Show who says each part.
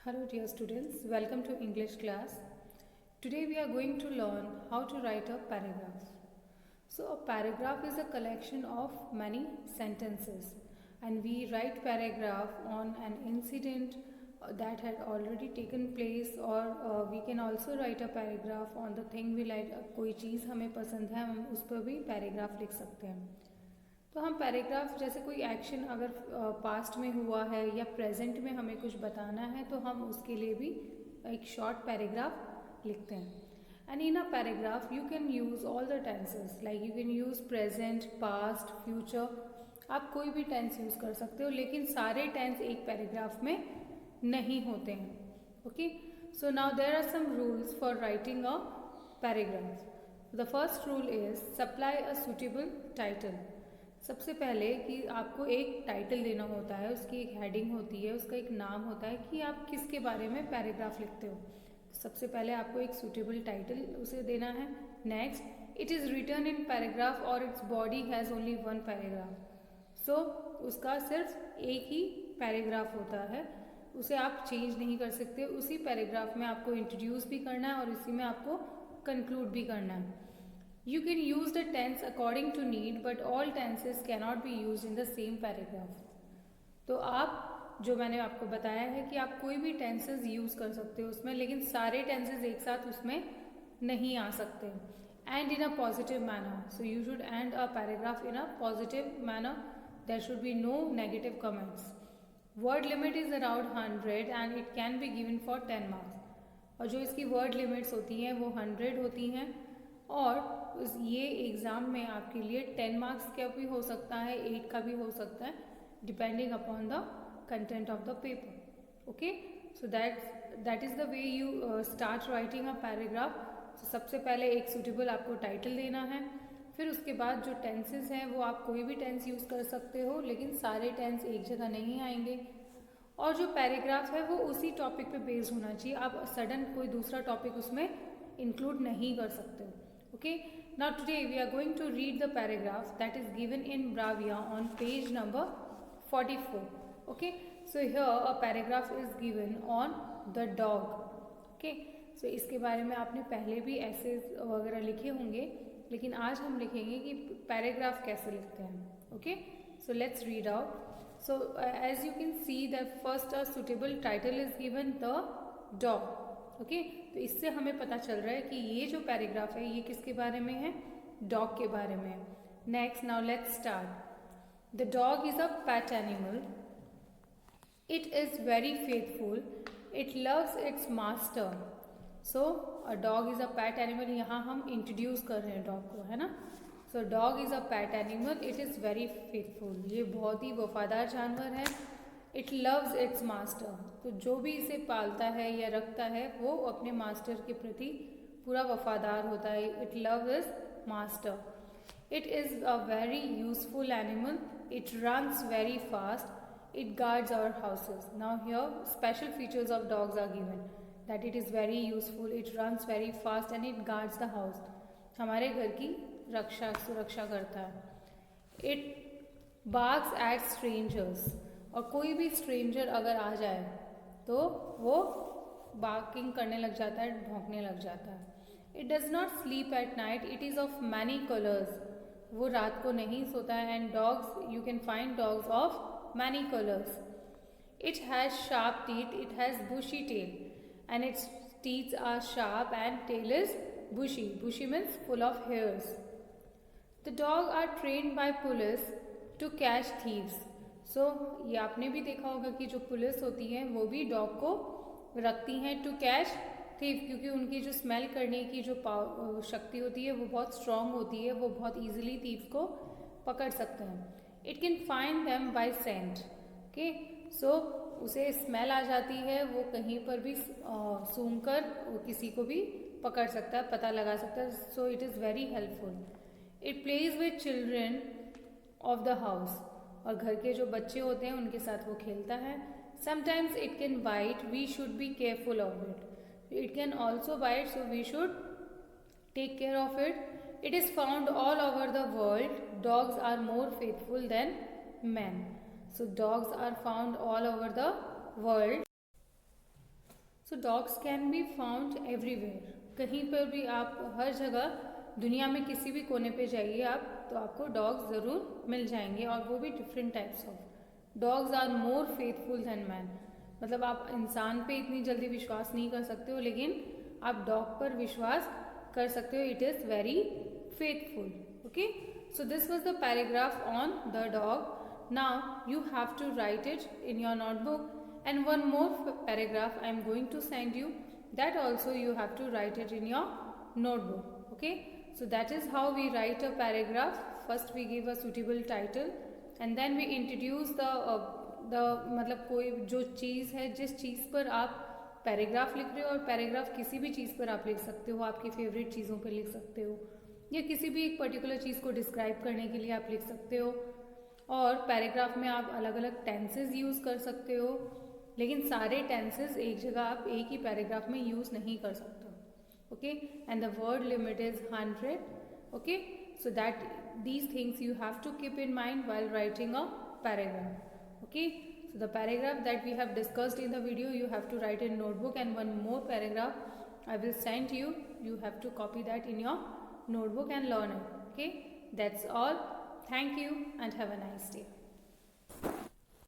Speaker 1: Hello dear students, welcome to English class. Today we are going to learn how to write a paragraph. So a paragraph is a collection of many sentences and we write paragraph on an incident that had already taken place or we can also write a paragraph on the thing we like. कोई चीज़ हमें पसंद है हम उस पर भी paragraph लिख सकते हैं. तो हम पैराग्राफ जैसे कोई एक्शन अगर पास्ट में हुआ है या प्रेजेंट में हमें कुछ बताना है तो हम उसके लिए भी एक शॉर्ट पैराग्राफ लिखते हैं. And in a paragraph you can use all the tenses like you can use present, past, future. आप कोई भी टेंस यूज़ कर सकते हो लेकिन सारे टेंस एक पैराग्राफ में नहीं होते हैं. Okay, so now there are some rules for writing a paragraph. The first rule is supply a suitable title. सबसे पहले कि आपको एक टाइटल देना होता है, उसकी एक हेडिंग होती है, उसका एक नाम होता है कि आप किसके बारे में पैराग्राफ लिखते हो. सबसे पहले आपको एक सूटेबल टाइटल उसे देना है. Next, it is written in paragraph और its body has only one paragraph. So उसका सिर्फ एक ही पैराग्राफ होता है, उसे आप चेंज नहीं कर सकते. उसी पैराग्राफ में आपको इंट्रोड्यूस भी करना है और इसी में आपको कंक्लूड भी करना है. You can use the tense according to need, but all tenses cannot be used in the same paragraph. तो आप जो मैंने आपको बताया है कि आप कोई भी टेंसेस यूज़ कर सकते हो उसमें, लेकिन सारे टेंसेस एक साथ उसमें नहीं आ सकते. End in a positive manner, so you should end a paragraph in a positive manner. There should be no negative comments. Word limit is around 100 and it can be given for 10 marks. और जो इसकी word limits होती हैं वो 100 होती हैं और ये एग्ज़ाम में आपके लिए 10 मार्क्स का भी हो सकता है, 8 का भी हो सकता है, depending upon the content of the paper. Okay, so that is the way you start writing a paragraph. तो सबसे पहले एक सूटेबल आपको टाइटल देना है. फिर उसके बाद जो टेंसेस हैं वो आप कोई भी टेंस यूज़ कर सकते हो, लेकिन सारे टेंस एक जगह नहीं आएंगे. और जो पैराग्राफ है वो उसी टॉपिक पे बेस्ड होना चाहिए. आप सडन कोई दूसरा टॉपिक उसमें इंक्लूड नहीं कर सकते हो. Okay, now today we are going to read the paragraph that is given in Bravia on page number 44. Okay, so here a paragraph is given on the dog. Okay, so इसके बारे में आपने पहले भी essays वगैरह लिखे होंगे, लेकिन आज हम लिखेंगे कि पैराग्राफ कैसे लिखते हैं. Okay, so let's read out. So as you can see that first a suitable title is given, the dog. Okay, तो इससे हमें पता चल रहा है कि ये जो पैराग्राफ है ये किसके बारे में है, डॉग के बारे में है. Next, now let's start. The dog is a pet animal. It is very faithful. It loves its master. So a dog is a pet animal. यहाँ हम इंट्रोड्यूस कर रहे हैं डॉग को, है ना. So dog is a pet animal. It is very faithful. ये बहुत ही वफादार जानवर है. It loves its master. तो जो भी इसे पालता है या रखता है वो अपने मास्टर के प्रति पूरा वफादार होता है. It loves its master. It is a very useful animal. It runs very fast. It guards our houses. Now here special features of dogs are given that it is very useful, it runs very fast and it guards the house. हमारे घर की सुरक्षा करता है. It barks at strangers. और कोई भी stranger अगर आ जाए तो वो बार्किंग करने लग जाता है, भौंकने लग जाता है. It does not sleep at night. It is of many colours. वो रात को नहीं सोता है. And dogs, you can find dogs of many colours. It has sharp teeth. It has bushy tail and its teeth are sharp and tail is bushy. Bushy means full of hairs. The dog are trained by police to catch thieves. So ये आपने भी देखा होगा कि जो police होती है वो भी डॉग को रखती हैं टू कैच थीव, क्योंकि उनकी जो स्मेल करने की जो शक्ति होती है वो बहुत स्ट्रॉन्ग होती है, वो बहुत ईजिली थीव को पकड़ सकते हैं. It can find them by scent. Okay, so उसे स्मेल आ जाती है, वो कहीं पर भी सूंघ कर किसी को भी पकड़ सकता है, पता लगा सकता है. So it is very helpful. It plays with children of the house. और घर के जो बच्चे होते हैं उनके साथ वो खेलता है. Sometimes it can bite. We should be careful of it. It can also bite, so we should take care of it. It is found all over the world. Dogs are more faithful than man. So dogs are found all over the world. So dogs can be found everywhere, कहीं पर भी आप हर जगह दुनिया में किसी भी कोने पे जाइए आप तो आपको डॉग्स ज़रूर मिल जाएंगे, और वो भी different types of. Dogs are more faithful than man, मतलब आप इंसान पे इतनी जल्दी विश्वास नहीं कर सकते हो, लेकिन आप डॉग पर विश्वास कर सकते हो। It is very faithful. Okay, so this was the paragraph on the dog. Now you have to write it in your notebook, and one more paragraph I am going to send you, that also you have to write it in your notebook. Okay, so that is how we write a paragraph. First we give a suitable title and then we introduce the मतलब कोई जो चीज़ है, जिस चीज़ पर आप paragraph लिख रहे हो, और पैराग्राफ किसी भी चीज़ पर आप लिख सकते हो, आपकी फेवरेट चीज़ों पर लिख सकते हो, या किसी भी एक पर्टिकुलर चीज़ को डिस्क्राइब करने के लिए आप लिख सकते हो। और पैराग्राफ में आप अलग अलग टेंसेस यूज़ कर सकते हो, लेकिन सारे टेंसेस एक जगह आप एक ही पैराग्राफ में यूज़ नहीं कर सकते। Okay, and the word limit is 100। Okay, so that these things you have to keep in mind while writing a paragraph. Okay, so the paragraph that we have discussed in the video you have to write in notebook, and one more paragraph I will send you. You have to copy that in your notebook and learn it. Okay, that's all. Thank you and have a nice day.